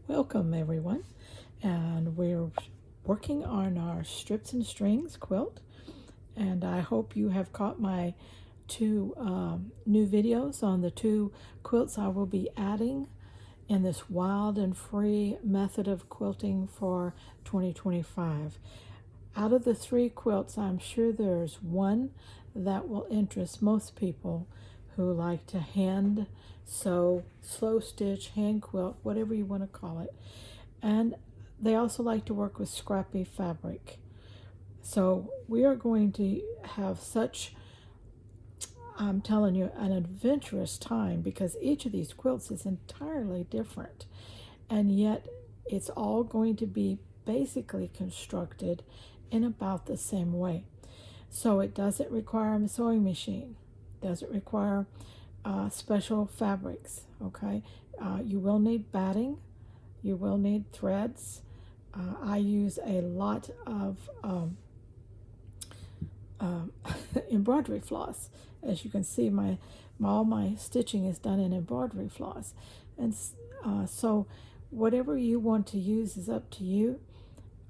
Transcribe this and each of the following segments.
Welcome everyone, and we're working on our strips and strings quilt, and I hope you have caught my two new videos on the two quilts I will be adding in this wild and free method of quilting for 2025. Out of the three quilts, I'm sure there's one that will interest most people who like to hand sew, slow stitch, hand quilt, whatever you want to call it. And they also like to work with scrappy fabric. So we are going to have such, I'm telling you, an adventurous time because each of these quilts is entirely different. And yet it's all going to be basically constructed in about the same way. So it doesn't require a sewing machine, doesn't require special fabrics, okay? You will need batting, you will need threads. I use a lot of embroidery floss. As you can see, all my stitching is done in embroidery floss. And so whatever you want to use is up to you.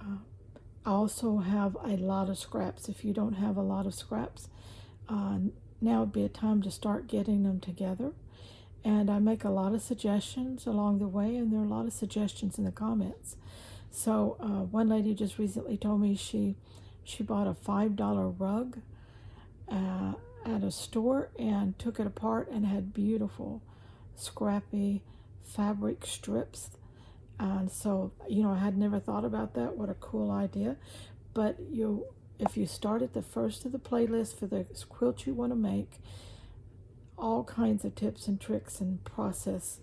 I also have a lot of scraps. If you don't have a lot of scraps, now would be a time to start getting them together. And I make a lot of suggestions along the way, and there are a lot of suggestions in the comments. So one lady just recently told me she bought a $5 rug at a store and took it apart and had beautiful scrappy fabric strips. And so, I had never thought about that. What a cool idea. But if you start at the first of the playlist for the quilt you want to make, all kinds of tips and tricks and process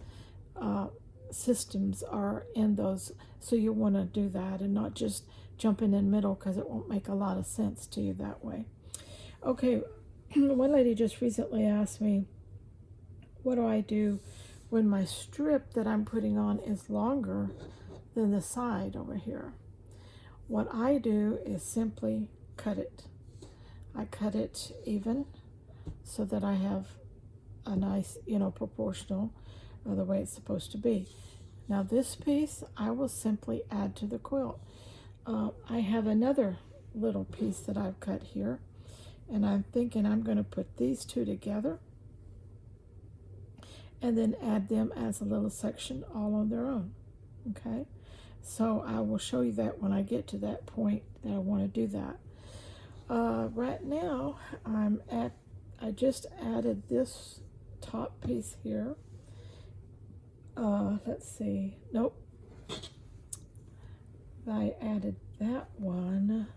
systems are in those. So you want to do that and not just jump in the middle, because it won't make a lot of sense to you that way. Okay, one lady just recently asked me, what do I do when my strip that I'm putting on is longer than the side over here? What I do is simply cut it. I cut it even so that I have a nice, proportional the way it's supposed to be. Now this piece I will simply add to the quilt. I have another little piece that I've cut here, and I'm thinking I'm going to put these two together and then add them as a little section all on their own. Okay, so I will show you that when I get to that point that I want to do that. Right now I just added this top piece here. Let's see, nope, I added that one,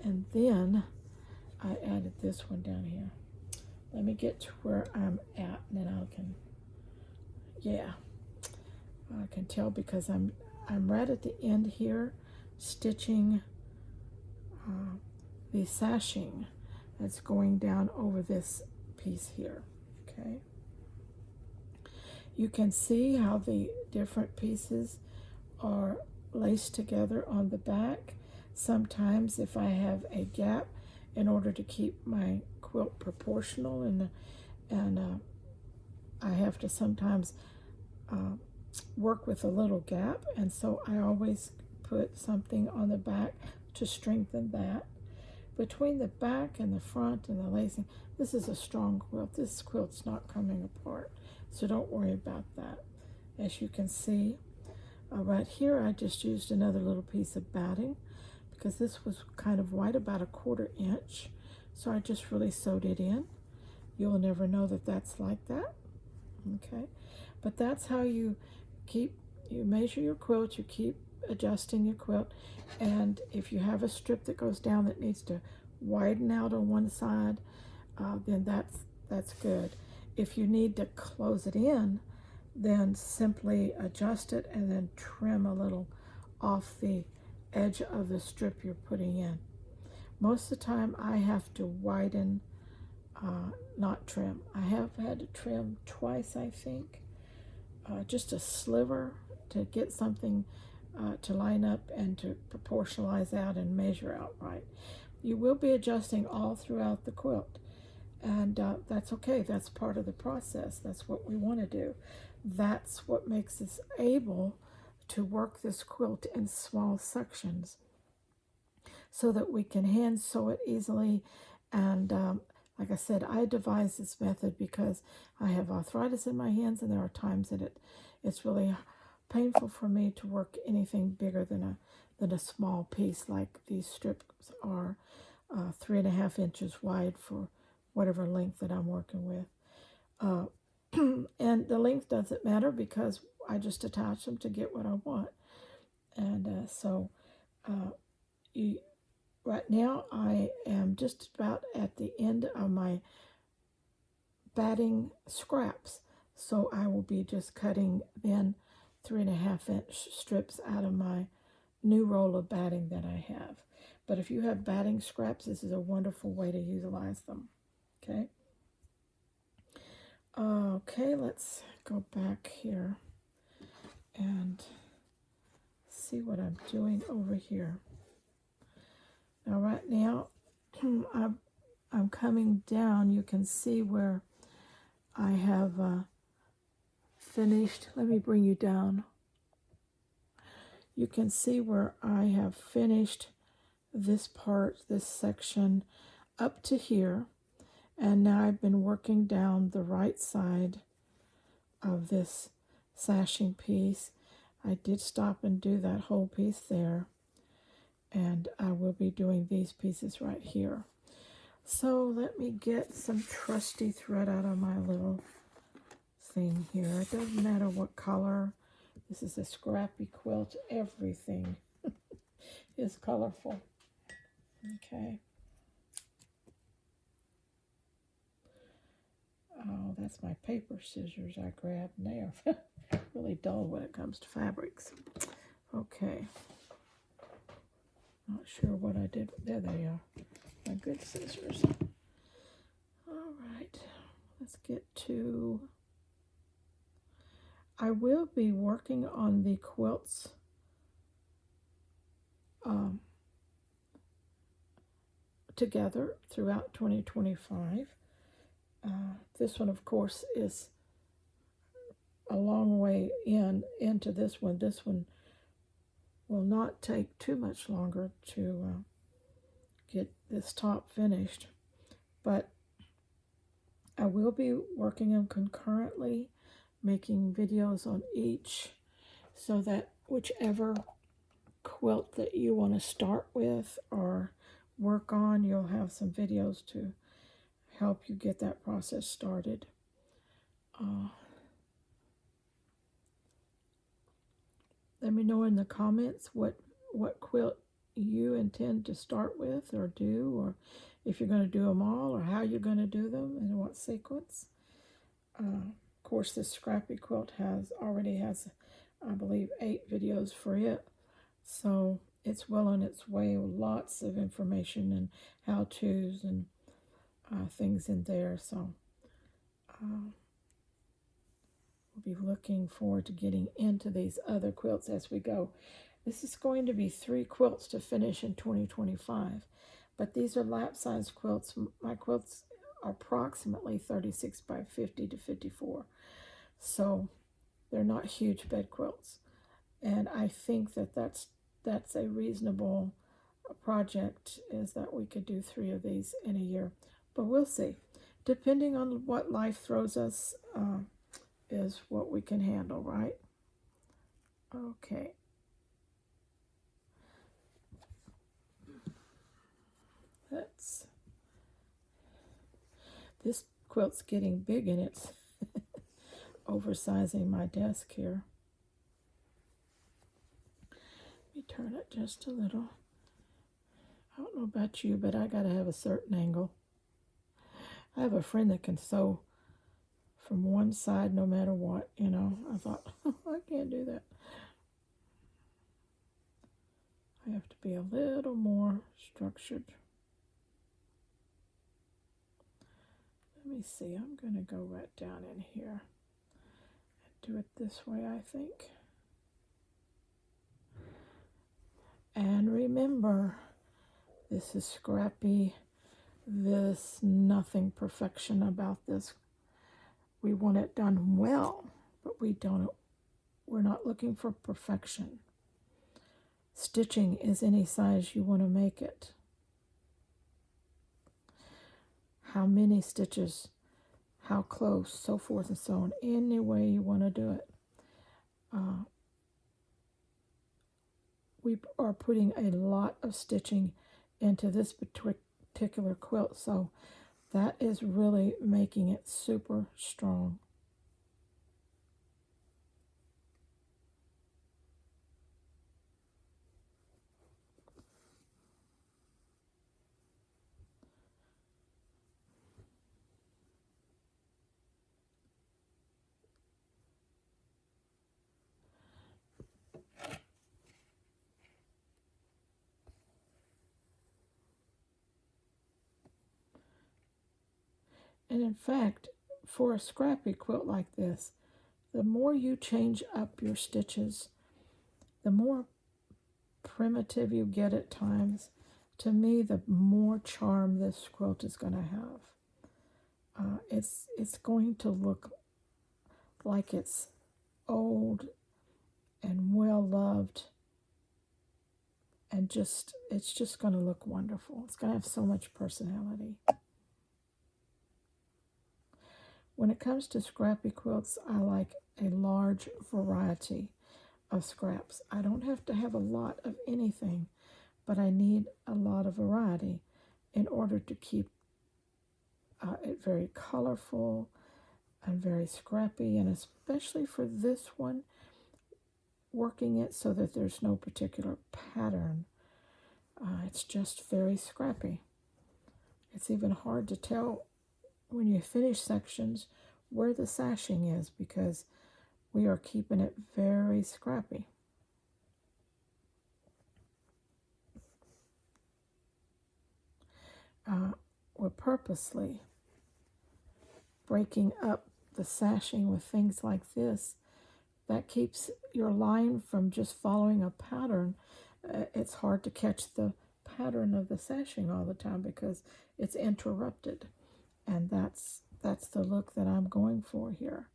and then I added this one down here. Let me get to where I'm at, and then I can tell, because I'm right at the end here, stitching the sashing that's going down over this piece here. Okay, you can see how the different pieces are laced together on the back. Sometimes if I have a gap, in order to keep my quilt proportional, and I have to sometimes work with a little gap, and so I always put something on the back to strengthen that. Between the back and the front and the lacing, this is a strong quilt. This quilt's not coming apart, so don't worry about that. As you can see, right here I just used another little piece of batting because this was kind of wide, about a 1/4 inch, so I just really sewed it in. You'll never know that that's like that. Okay, but that's how you measure your quilt, you keep adjusting your quilt, and if you have a strip that goes down that needs to widen out on one side, then that's good. If you need to close it in, then simply adjust it and then trim a little off the edge of the strip you're putting in. Most of the time I have to widen, not trim. I have had to trim twice, I think, just a sliver to get something to line up and to proportionalize out and measure out right. You will be adjusting all throughout the quilt, and that's okay. That's part of the process. That's what we want to do. that's what makes us able to work this quilt in small sections so that we can hand sew it easily. And like I said, I devised this method because I have arthritis in my hands, and there are times that it's really painful for me to work anything bigger than a small piece. Like these strips are 3.5 inches wide for whatever length that I'm working with. And the length doesn't matter because I just attach them to get what I want. And so right now I am just about at the end of my batting scraps. So I will be just cutting then 3.5 inch strips out of my new roll of batting that I have. But if you have batting scraps, this is a wonderful way to utilize them. Okay. Okay, let's go back here and see what I'm doing over here. Now, right now, I'm coming down. You can see where I have finished. Let me bring you down. You can see where I have finished this part, this section up to here. And now I've been working down the right side of this sashing piece. I did stop and do that whole piece there. And I will be doing these pieces right here. So let me get some trusty thread out of my little thing here. It doesn't matter what color. This is a Scrappy quilt. Everything is colorful. Okay. Oh, that's my paper scissors I grabbed there. Really dull when it comes to fabrics. Okay. Not sure what I did. There they are. My good scissors. All right. Let's get to... I will be working on the quilts together throughout 2025. This one, of course, is a long way into this one. This one will not take too much longer to get this top finished, but I will be working them concurrently, making videos on each, so that whichever quilt that you want to start with or work on, you'll have some videos to help you get that process started. Let me know in the comments what quilt you intend to start with or do, or if you're going to do them all, or how you're going to do them and what sequence. Of course, this Scrappy quilt already has, I believe, 8 videos for it. So it's well on its way with lots of information and how-tos and things in there. So we'll be looking forward to getting into these other quilts as we go. This is going to be 3 quilts to finish in 2025. But these are lap size quilts. My quilts are approximately 36 by 50 to 54. So they're not huge bed quilts. And I think that that's a reasonable project, is that we could do 3 of these in a year. But we'll see. Depending on what life throws us is what we can handle, right? Okay. This quilt's getting big and it's oversizing my desk here. Let me turn it just a little. I don't know about you, but I gotta have a certain angle. I have a friend that can sew from one side no matter what, you know. I thought, I can't do that. I have to be a little more structured. Let me see, I'm going to go right down in here and do it this way, I think. And remember, this is Scrappy. There's nothing perfection about this. We want it done well, but we're not looking for perfection. Stitching is any size you want to make it. How many stitches, how close, so forth and so on, any way you want to do it. We are putting a lot of stitching into this particular quilt, so that is really making it super strong. And in fact, for a scrappy quilt like this, the more you change up your stitches, the more primitive you get at times. To me, the more charm this quilt is going to have. It's going to look like it's old and well loved, and it's just going to look wonderful. It's going to have so much personality. When it comes to scrappy quilts, I like a large variety of scraps. I don't have to have a lot of anything, but I need a lot of variety in order to keep it very colorful and very scrappy, and especially for this one, working it so that there's no particular pattern. It's just very scrappy. It's even hard to tell when you finish sections where the sashing is, because we are keeping it very scrappy. We're purposely breaking up the sashing with things like this. That keeps your line from just following a pattern. It's hard to catch the pattern of the sashing all the time because it's interrupted. And that's the look that I'm going for here.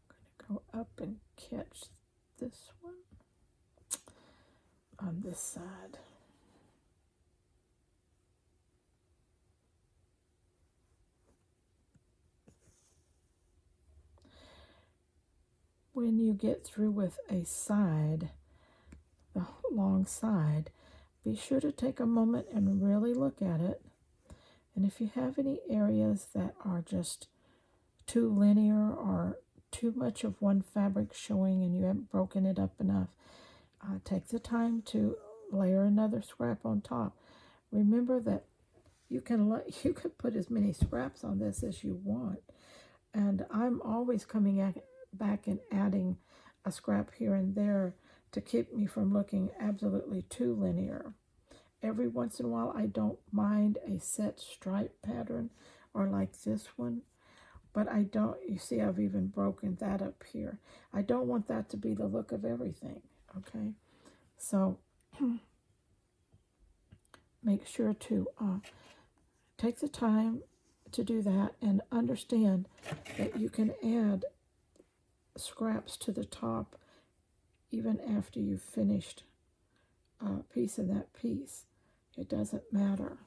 I'm going to go up and catch this one on this side. When you get through with a side, the long side, be sure to take a moment and really look at it. And if you have any areas that are just too linear or too much of one fabric showing and you haven't broken it up enough, take the time to layer another scrap on top. Remember that you can put as many scraps on this as you want, and I'm always coming back and adding a scrap here and there to keep me from looking absolutely too linear. Every once in a while, I don't mind a set stripe pattern or like this one, but I don't, you see, I've even broken that up here. I don't want that to be the look of everything, okay? So make sure to take the time to do that and understand that you can add scraps to the top even after you've finished a piece of that piece. It doesn't matter.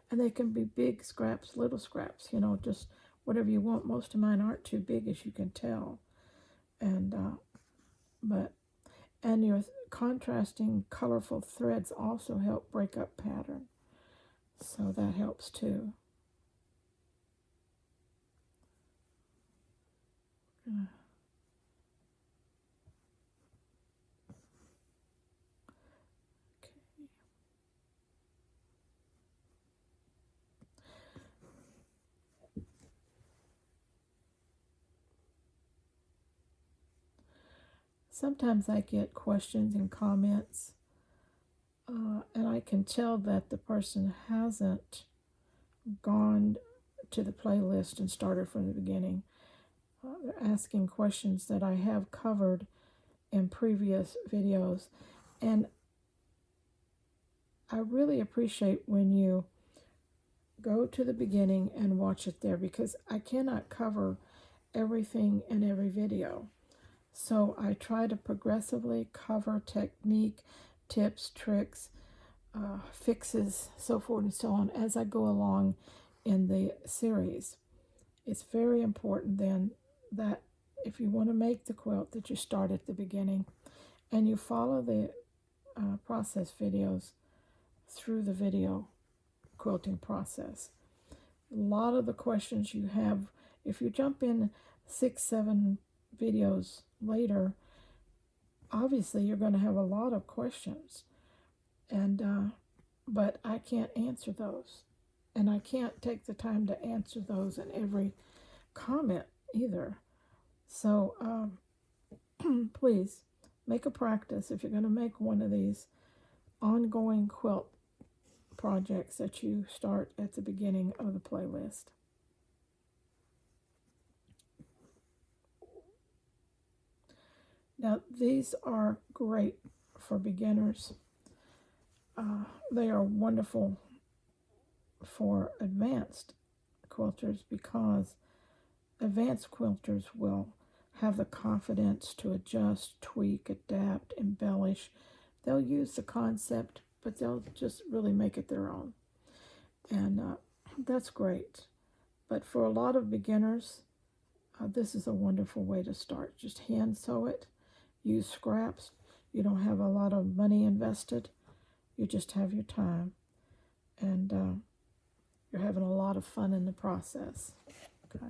And they can be big scraps, little scraps, just whatever you want. Most of mine aren't too big, as you can tell. And your contrasting colorful threads also help break up pattern. So that helps too. Sometimes I get questions and comments, and I can tell that the person hasn't gone to the playlist and started from the beginning. They're asking questions that I have covered in previous videos, and I really appreciate when you go to the beginning and watch it there, because I cannot cover everything in every video. So I try to progressively cover technique, tips, tricks, fixes, so forth and so on as I go along in the series. It's very important then that if you want to make the quilt, that you start at the beginning and you follow the process videos through the video quilting process. A lot of the questions you have, if you jump in 6-7 videos later, obviously you're going to have a lot of questions, and but I can't answer those, and I can't take the time to answer those in every comment either. So please make a practice, if you're going to make one of these ongoing quilt projects, that you start at the beginning of the playlist. Now, these are great for beginners. They are wonderful for advanced quilters, because advanced quilters will have the confidence to adjust, tweak, adapt, embellish. They'll use the concept, but they'll just really make it their own. And that's great. But for a lot of beginners, this is a wonderful way to start. Just hand sew it, use scraps. You don't have a lot of money invested. You just have your time, and you're having a lot of fun in the process. Okay.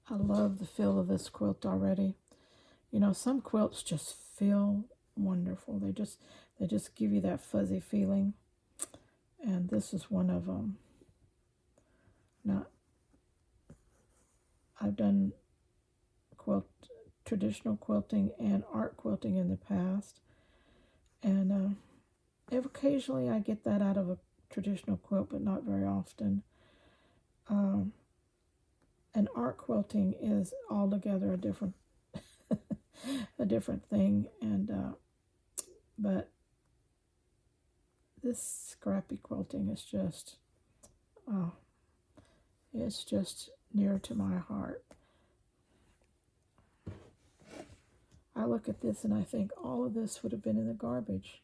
I love the feel of this quilt already. You know, some quilts just feel wonderful. They just give you that fuzzy feeling, and this is one of them. Now, I've done traditional quilting and art quilting in the past, and occasionally I get that out of a traditional quilt, but not very often. And art quilting is altogether a different a different thing, and but this scrappy quilting is just, oh, it's just near to my heart. I look at this and I think all of this would have been in the garbage.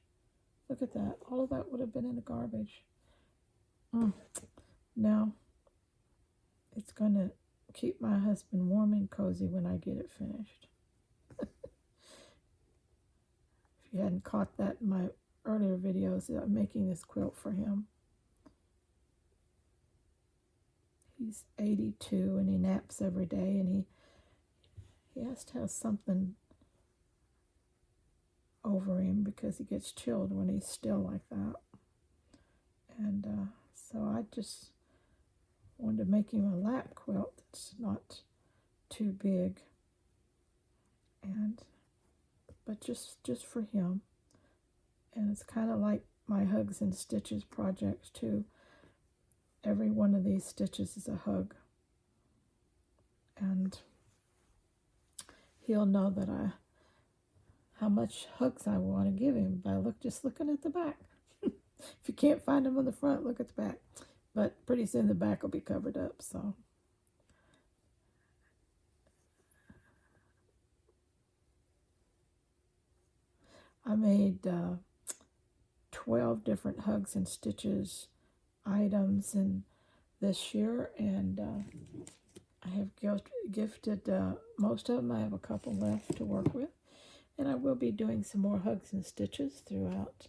Look at that. All of that would have been in the garbage. Now, it's going to keep my husband warm and cozy when I get it finished. If you hadn't caught that in my earlier videos, I'm making this quilt for him. He's 82 and he naps every day, and he has to have something over him because he gets chilled when he's still like that. And so I just wanted to make him a lap quilt that's not too big, but just for him. And it's kind of like my Hugs and Stitches projects too. Every one of these stitches is a hug, and he'll know that how much hugs I want to give him by just looking at the back. If you can't find them on the front, look at the back. But pretty soon the back will be covered up. So I made 12 different Hugs and Stitches items in this year, and I have gifted most of them. I have a couple left to work with, and I will be doing some more Hugs and Stitches throughout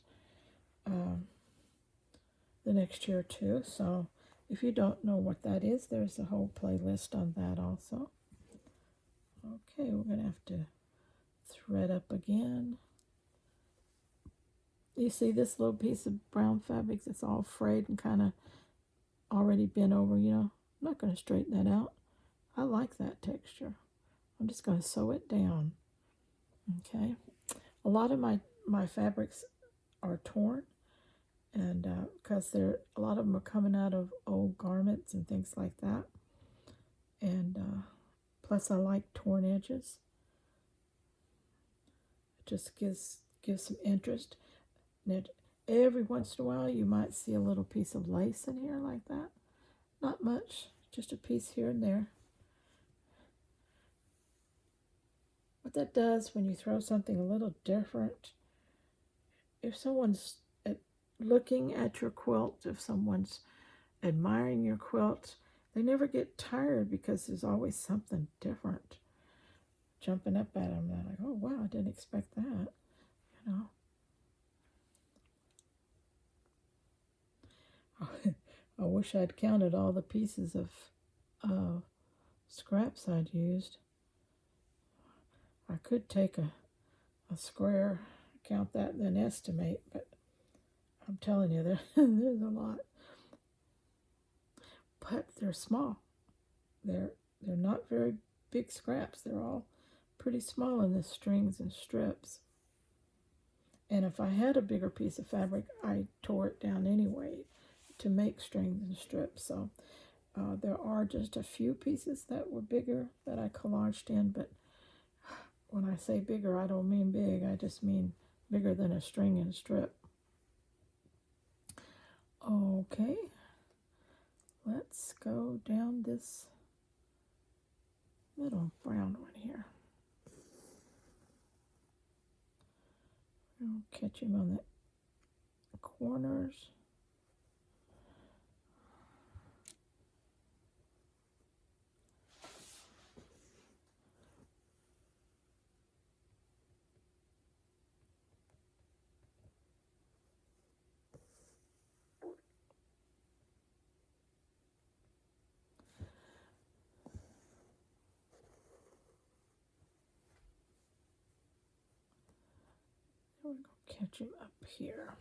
the next year too. So if you don't know what that is, there's a whole playlist on that also. Okay, we're gonna have to thread up again. You see this little piece of brown fabric that's all frayed and kind of already bent over, I'm not going to straighten that out. I like that texture. I'm just going to sew it down. Okay. A lot of my fabrics are torn, and because a lot of them are coming out of old garments and things like that. And plus, I like torn edges. It just gives some interest. And every once in a while, you might see a little piece of lace in here like that. Not much, just a piece here and there. What that does when you throw something a little different, if someone's looking at your quilt, if someone's admiring your quilt, they never get tired because there's always something different jumping up at them. They're like, oh wow, I didn't expect that, you know. I wish I'd counted all the pieces of scraps I'd used. I could take a square, count that, and then estimate, but I'm telling you, there's a lot. But they're small. They're not very big scraps. They're all pretty small in the strings and strips. And if I had a bigger piece of fabric, I tore it down anyway to make strings and strips. So there are just a few pieces that were bigger that I collaged in, but when I say bigger, I don't mean big. I just mean bigger than a string and strip. Okay, let's go down this little brown one here. I'll catch him on the corners. We're going to catch him up here.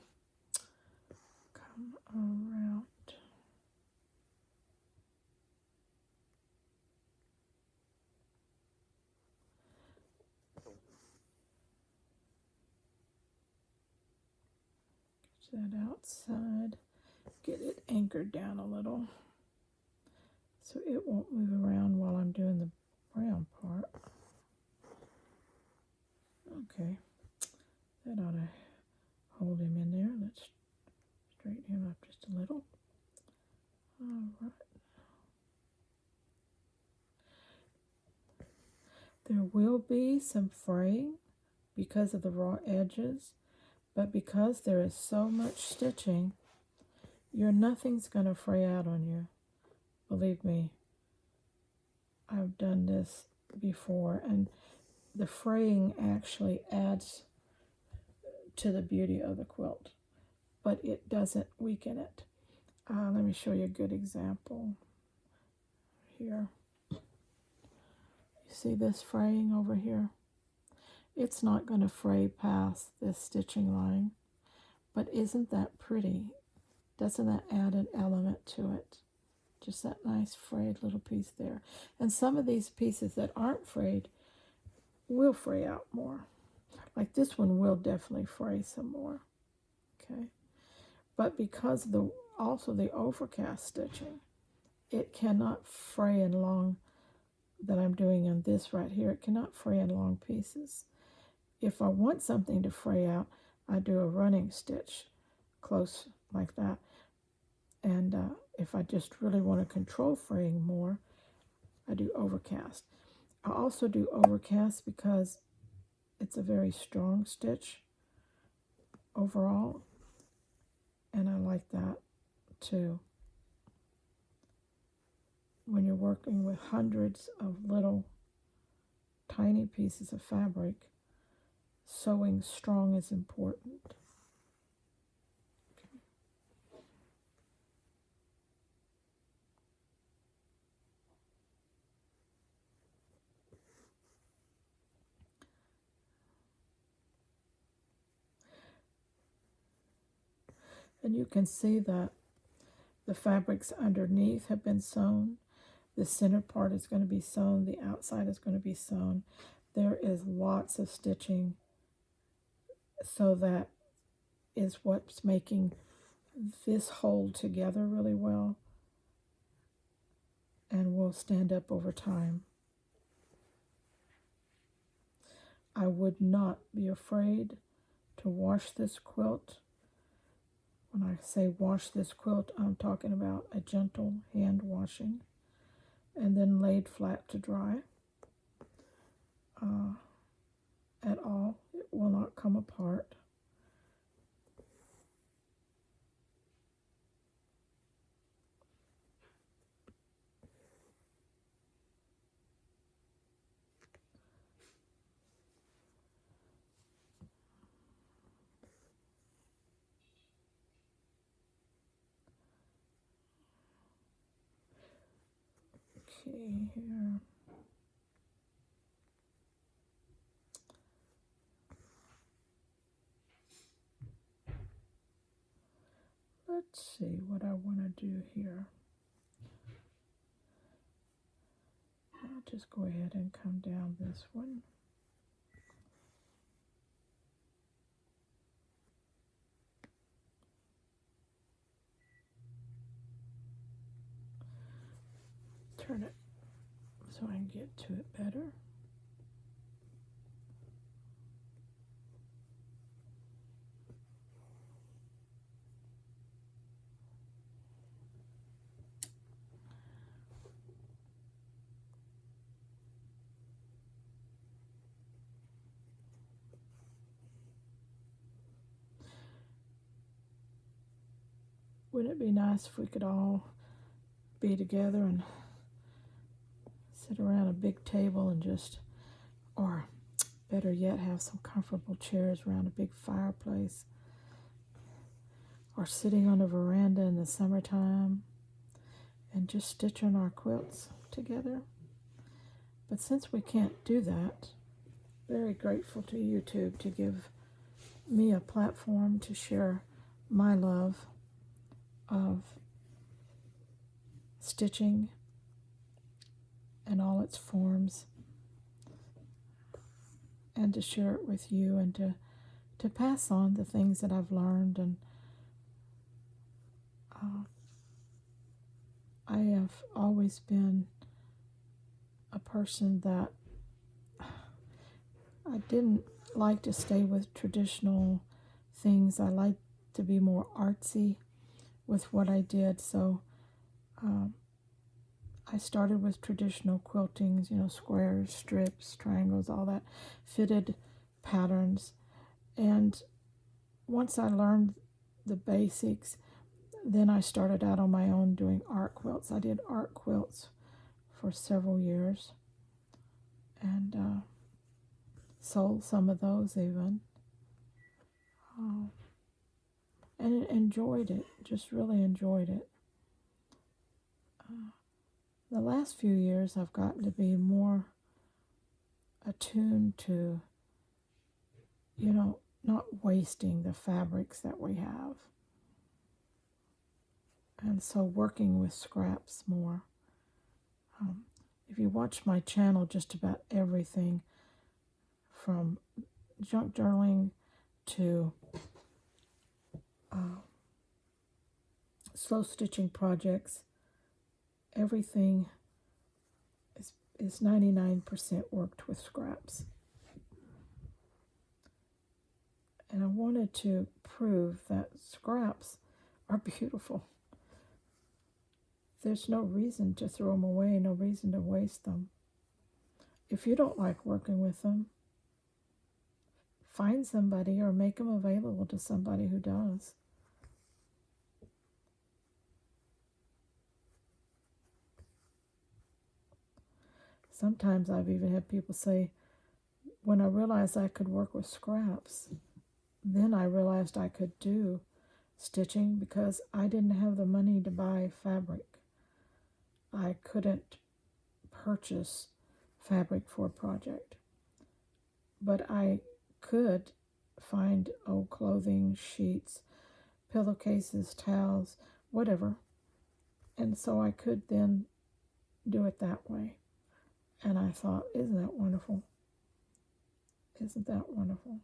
Come around. Get that outside. Get it anchored down a little so it won't move around while I'm doing the brown part. Okay, that ought to hold him in there. Let's straighten him up just a little. All right. There will be some fraying because of the raw edges, but because there is so much stitching, nothing's going to fray out on you. Believe me, I've done this before, and the fraying actually adds to the beauty of the quilt, but it doesn't weaken it. Let me show you a good example here. You see this fraying over here? It's not going to fray past this stitching line, but isn't that pretty? Doesn't that add an element to it? Just that nice frayed little piece there. And some of these pieces that aren't frayed will fray out more. Like this one will definitely fray some more. Okay. But because of also the overcast stitching, it cannot fray in long, that I'm doing on this right here, it cannot fray in long pieces. If I want something to fray out, I do a running stitch close like that. And if I just really want to control fraying more, I do overcast. I also do overcast because it's a very strong stitch overall, and I like that too. When you're working with hundreds of little tiny pieces of fabric, sewing strong is important. Okay. And you can see that the fabrics underneath have been sewn. The center part is going to be sewn. The outside is going to be sewn. There is lots of stitching So that is what's making this hold together really well and will stand up over time. I would not be afraid to wash this quilt. When I say wash this quilt, I'm talking about a gentle hand washing and then laid flat to dry. At all, it will not come apart. Okay, here. Let's see what I want to do here. I'll just go ahead and come down this one. Turn it so I can get to it better. Wouldn't it be nice if we could all be together and sit around a big table and just, or better yet, have some comfortable chairs around a big fireplace, or sitting on a veranda in the summertime and just stitching our quilts together. But since we can't do that, very grateful to YouTube to give me a platform to share my love of stitching in all its forms, and to share it with you, and to pass on the things that I've learned. And I have always been a person that I didn't like to stay with traditional things. I like to be more artsy with what I did. So I started with traditional quiltings, squares, strips, triangles, all that, fitted patterns. And once I learned the basics, then I started out on my own doing art quilts. I did art quilts for several years and sold some of those even. And enjoyed it, just really enjoyed it. The last few years I've gotten to be more attuned to, not wasting the fabrics that we have. And so working with scraps more. If you watch my channel, just about everything from junk journaling to slow stitching projects, everything is 99% worked with scraps. And I wanted to prove that scraps are beautiful. There's no reason to throw them away, no reason to waste them. If you don't like working with them, find somebody or make them available to somebody who does. Sometimes I've even had people say, when I realized I could work with scraps, then I realized I could do stitching because I didn't have the money to buy fabric. I couldn't purchase fabric for a project. But I could find old clothing, sheets, pillowcases, towels, whatever. And so I could then do it that way. And I thought, isn't that wonderful? Isn't that wonderful?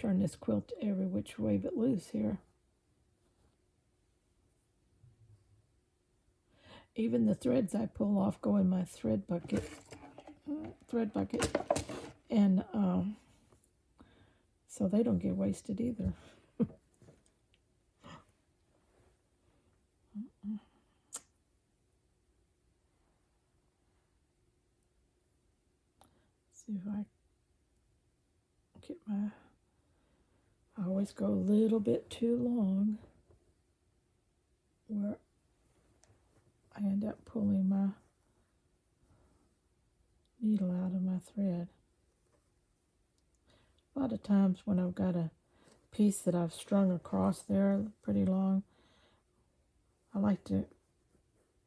turn this quilt every which way but loose here. Even the threads I pull off go in my thread bucket, and so they don't get wasted either. See if I get my, I always go a little bit too long where I end up pulling my needle out of my thread. A lot of times when I've got a piece that I've strung across there pretty long, I like to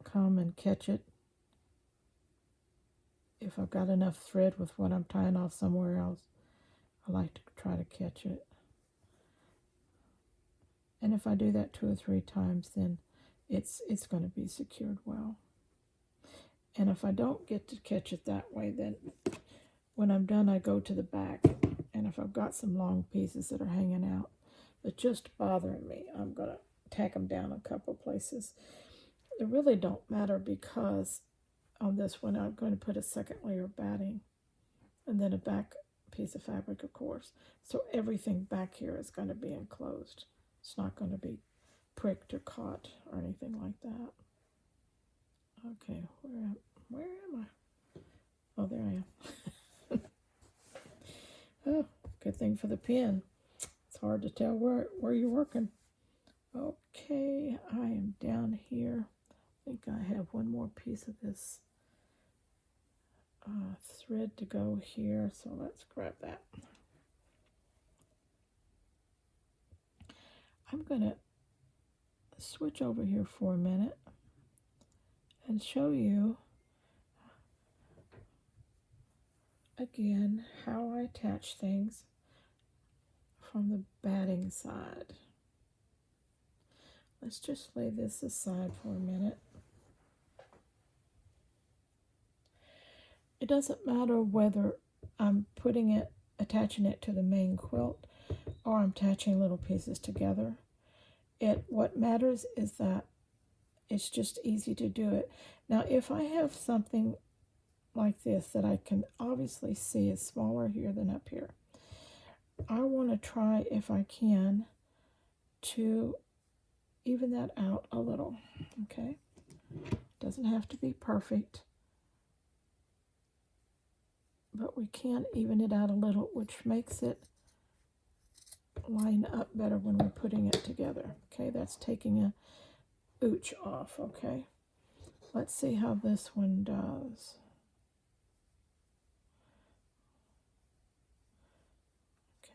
come and catch it if I've got enough thread with what I'm tying off somewhere else. I like to try to catch it. And if I do that 2 or 3 times, then it's going to be secured well. And if I don't get to catch it that way, then when I'm done, I go to the back. And if I've got some long pieces that are hanging out that just bothering me, I'm going to tack them down a couple places. They really don't matter because on this one, I'm going to put a second layer of batting and then a back piece of fabric, of course. So everything back here is going to be enclosed. It's not going to be pricked or caught or anything like that. Okay, where am I? Oh, there I am. Oh, good thing for the pen. It's hard to tell where you're working. Okay, I am down here. I think I have one more piece of this thread to go here, so let's grab that. I'm going to switch over here for a minute and show you again how I attach things from the batting side. Let's just lay this aside for a minute. It doesn't matter whether I'm attaching it to the main quilt or I'm attaching little pieces together. What matters is that it's just easy to do it. Now, if I have something like this that I can obviously see is smaller here than up here, I want to try, if I can, to even that out a little, okay? Doesn't have to be perfect, but we can even it out a little, which makes it line up better when we're putting it together. Okay, that's taking a ooch off. Okay, let's see how this one does.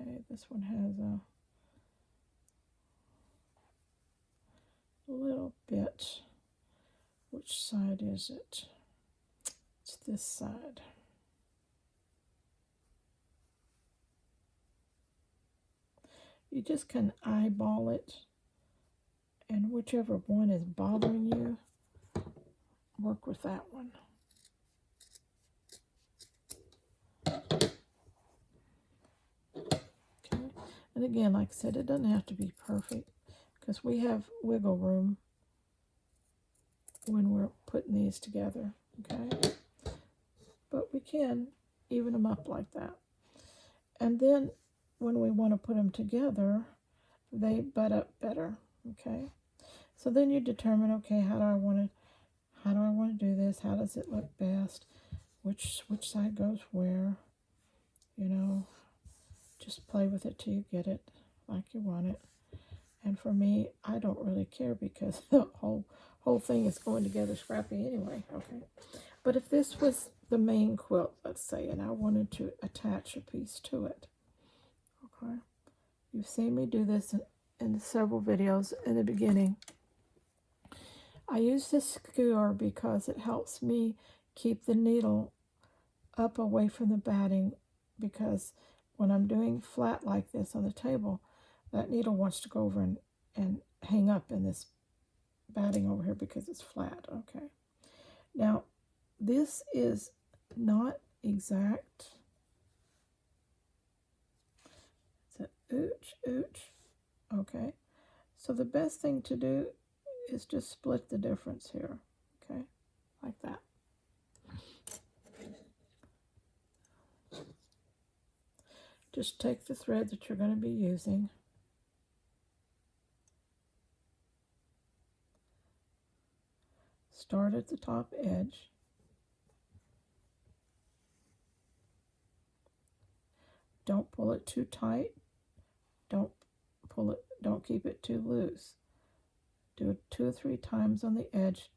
Okay, this one has a little bit. Which side is it? It's this side. You just can eyeball it, and whichever one is bothering you, work with that one. Okay, and again, like I said, it doesn't have to be perfect because we have wiggle room when we're putting these together, okay? But we can even them up like that. And then when we want to put them together, they butt up better, okay? So then you determine, okay, how do I want to do this? How does it look best? Which side goes where? You know, just play with it till you get it like you want it. And for me, I don't really care because the whole thing is going together scrappy anyway, okay? But if this was the main quilt, let's say, and I wanted to attach a piece to it, okay? You've seen me do this in several videos in the beginning. I use this skewer because it helps me keep the needle up away from the batting, because when I'm doing flat like this on the table, that needle wants to go over and hang up in this batting over here because it's flat, okay? Now, this is not exact. ooch, ooch. Okay, so the best thing to do is just split the difference here. Okay, like that. Just take the thread that you're going to be using, start at the top edge, don't pull it too tight, don't keep it too loose. Do it 2 or 3 times on the edge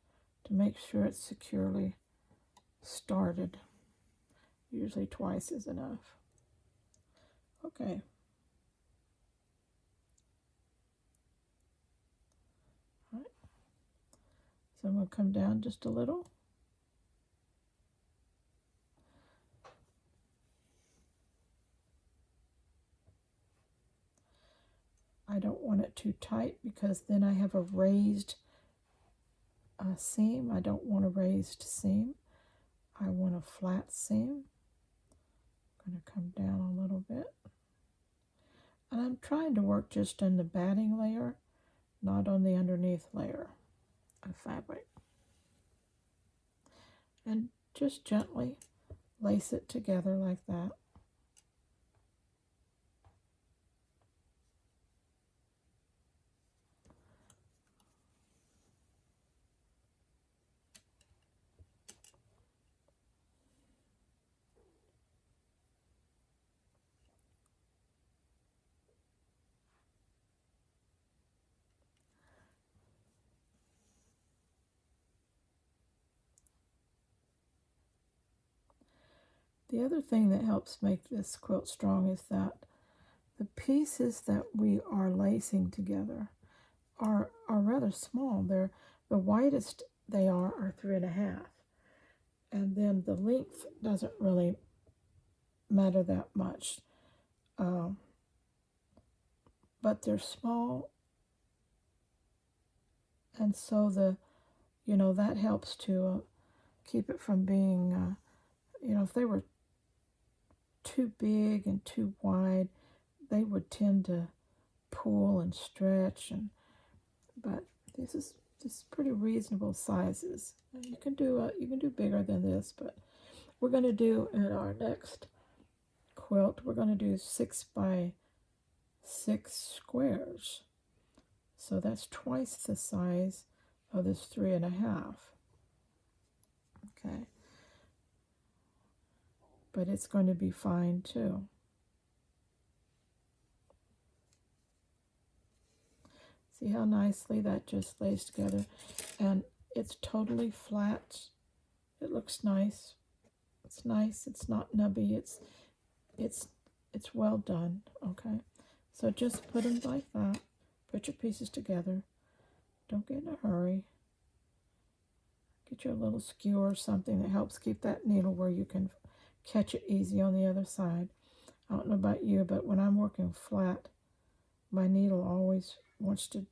to make sure it's securely started. Usually twice is enough. Okay. All right. So I'm going to come down just a little. I don't want it too tight because then I have a raised seam. I don't want a raised seam. I want a flat seam. I'm going to come down a little bit. And I'm trying to work just in the batting layer, not on the underneath layer of fabric. And just gently lace it together like that. The other thing that helps make this quilt strong is that the pieces that we are lacing together are rather small. They're the widest they are 3.5, and then the length doesn't really matter that much. But they're small, and so that helps to keep it from being if they were too big and too wide, they would tend to pull and stretch, but this is just pretty reasonable sizes. You can do bigger than this, but we're going to do in our next quilt, we're going to do 6 by 6 squares. So that's twice the size of this 3.5. Okay. But it's going to be fine too. See how nicely that just lays together, and it's totally flat. It looks nice. It's nice. It's not nubby. It's well done. Okay, so just put them like that. Put your pieces together. Don't get in a hurry. Get your little skewer or something that helps keep that needle where you can catch it easy on the other side. I don't know about you, but when I'm working flat, my needle always wants to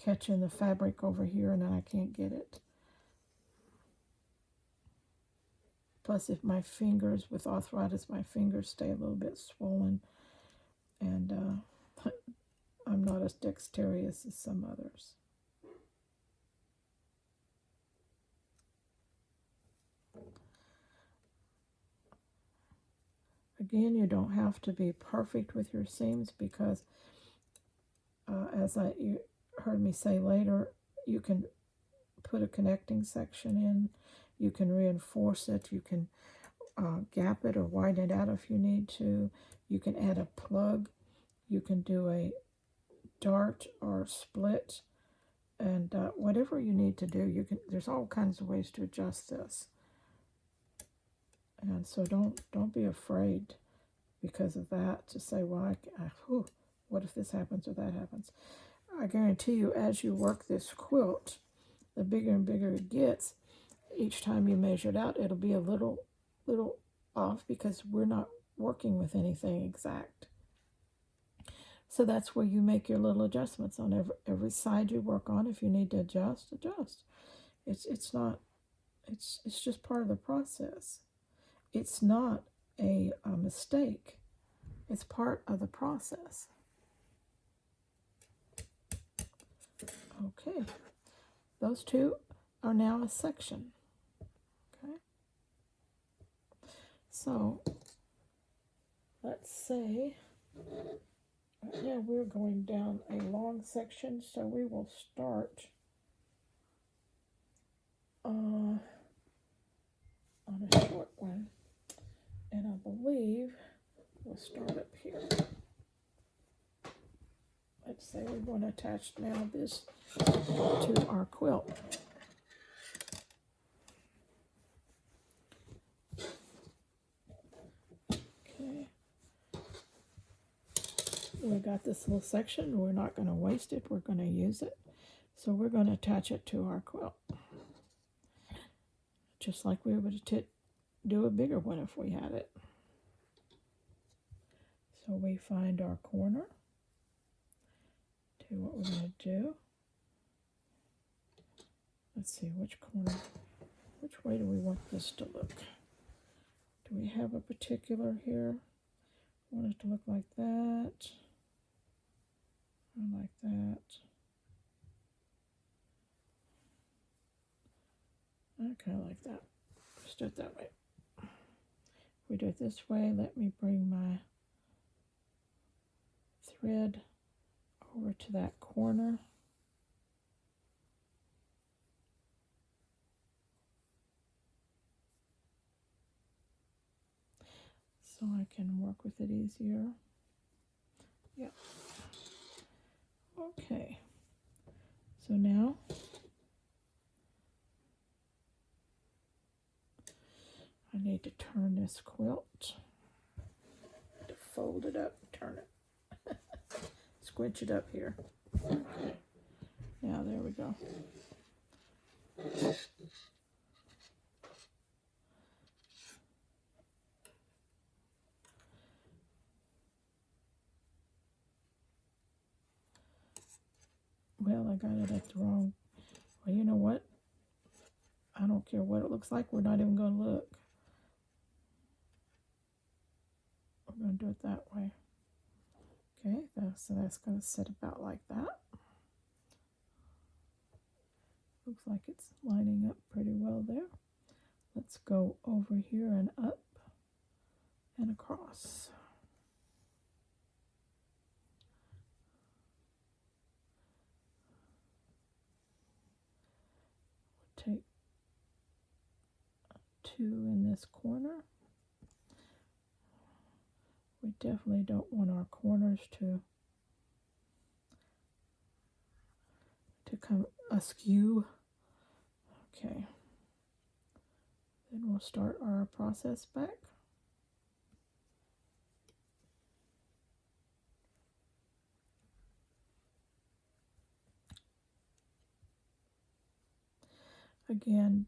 catch in the fabric over here, and then I can't get it. Plus, if my fingers, with arthritis, my fingers stay a little bit swollen, and I'm not as dexterous as some others. Again, you don't have to be perfect with your seams because, as you heard me say later, you can put a connecting section in, you can reinforce it, you can gap it or widen it out if you need to, you can add a plug, you can do a dart or split, and whatever you need to do, there's all kinds of ways to adjust this. And so don't be afraid because of that to say, well, what if this happens or that happens? I guarantee you, as you work this quilt, the bigger and bigger it gets, each time you measure it out, it'll be a little off because we're not working with anything exact. So that's where you make your little adjustments on every side you work on. If you need to adjust. It's just part of the process. It's not a mistake. It's part of the process. Okay, those two are now a section. Okay, so let's say right now we're going down a long section, so we will start on a short one, and I believe we'll start up here. Let's say we're going to attach now this to our quilt. Okay. We got this little section. We're not going to waste it. We're going to use it. So we're going to attach it to our quilt. Just like we would do a bigger one if we had it. So we find our corner. To what we're going to do. Let's see which corner. Which way do we want this to look? Do we have a particular here? Want it to look like that. Or like that. I kind of like that. Let's do it that way. If we do it this way, let me bring my thread over to that corner. So I can work with it easier. Yep. Okay. So now I need to turn this quilt. To fold it up, turn it. Squinch it up here. Okay. Now there we go. Well, I got it at the wrong. Well, you know what? I don't care what it looks like. We're not even going to look. We're going to do it that way. Okay, so that's going to sit about like that. Looks like it's lining up pretty well there. Let's go over here and up and across. We'll take 2 in this corner. We definitely don't want our corners to come askew. Okay. Then we'll start our process back. Again,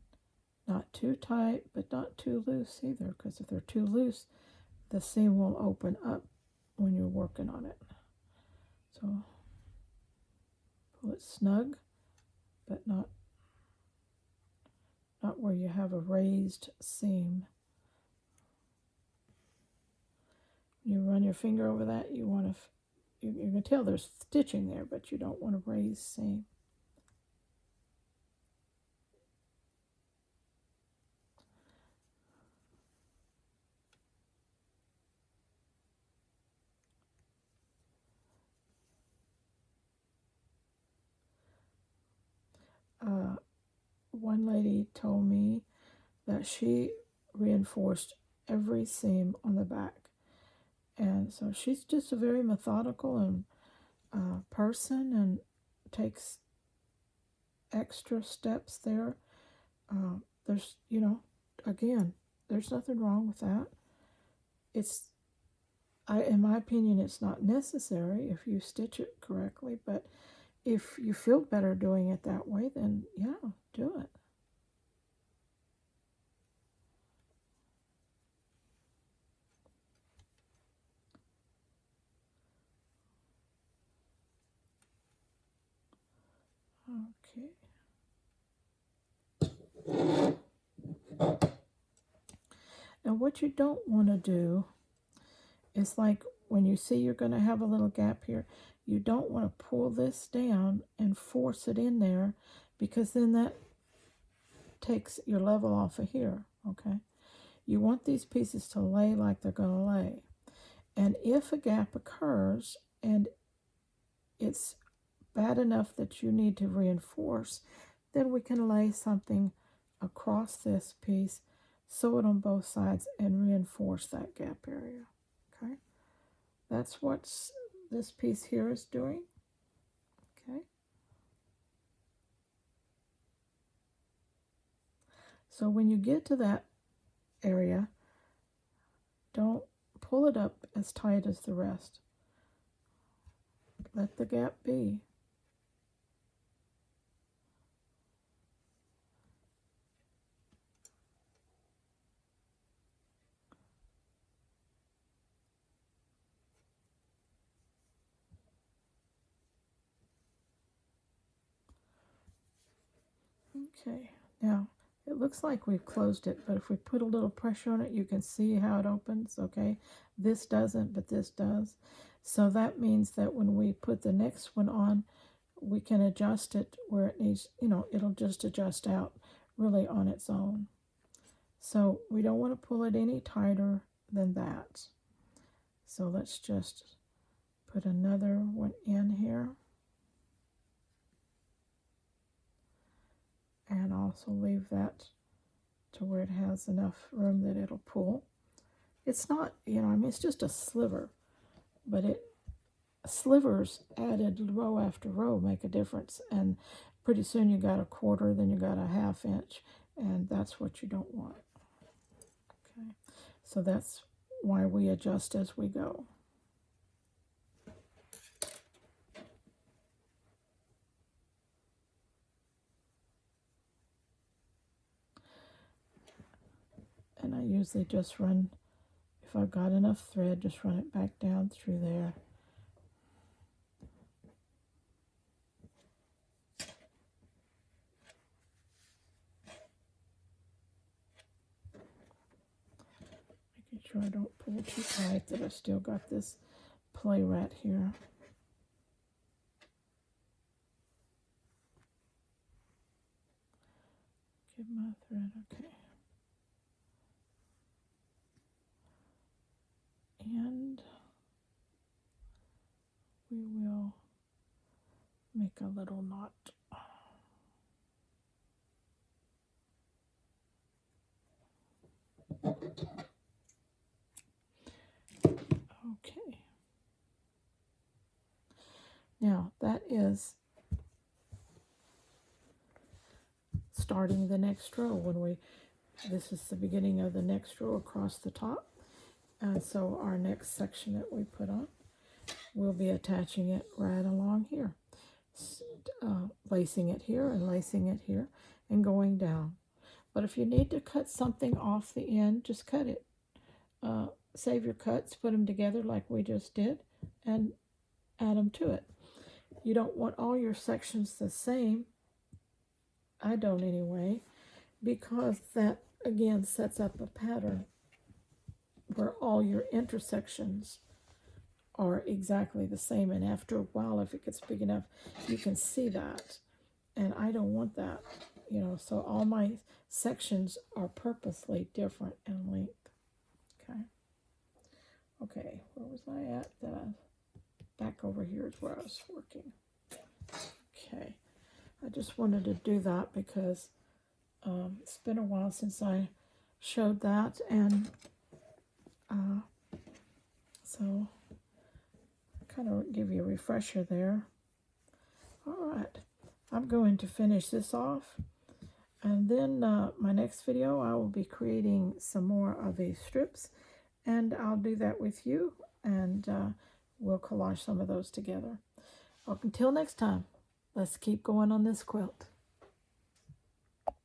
not too tight, but not too loose either, because if they're too loose, the seam will open up when you're working on it. So pull it snug, but not where you have a raised seam. You run your finger over that, you want to, you can tell there's stitching there, but you don't want a raised seam. One lady told me that she reinforced every seam on the back, and so she's just a very methodical and person, and takes extra steps there. There's, again, there's nothing wrong with that. In my opinion, it's not necessary if you stitch it correctly, but if you feel better doing it that way, then yeah, do it. Okay. Now what you don't want to do is like when you see you're going to have a little gap here, you don't want to pull this down and force it in there, because then that takes your level off of here, okay? You want these pieces to lay like they're going to lay. And if a gap occurs and it's bad enough that you need to reinforce, then we can lay something across this piece, sew it on both sides, and reinforce that gap area, okay? That's what this piece here is doing, okay? So when you get to that area, don't pull it up as tight as the rest. Let the gap be. Okay, now it looks like we've closed it, but if we put a little pressure on it, you can see how it opens, okay? This doesn't, but this does. So that means that when we put the next one on, we can adjust it where it needs, it'll just adjust out really on its own. So we don't want to pull it any tighter than that. So let's just put another one in here. And also leave that to where it has enough room that it'll pull. It's not, it's just a sliver, but slivers added row after row make a difference. And pretty soon you got a quarter, then you got a ½ inch, and that's what you don't want. Okay, so that's why we adjust as we go. And I usually just run, if I've got enough thread, just run it back down through there. Making sure I don't pull too tight, that I've still got this play right here. Give my thread, okay. And we will make a little knot. Okay. Now that is starting the next row. This is the beginning of the next row across the top. And so our next section that we put on, we'll be attaching it right along here. Lacing it here and lacing it here and going down. But if you need to cut something off the end, just cut it. Save your cuts, put them together like we just did, and add them to it. You don't want all your sections the same. I don't anyway, because that again sets up a pattern where all your intersections are exactly the same, and after a while, if it gets big enough, you can see that, and I don't want that, so all my sections are purposely different in length. Okay, where was I at? Back over here is where I was working. Okay, I just wanted to do that because it's been a while since I showed that, and so kind of give you a refresher there. All right, I'm going to finish this off, and then my next video I will be creating some more of these strips, and I'll do that with you, and we'll collage some of those together. Until next time, let's keep going on this quilt.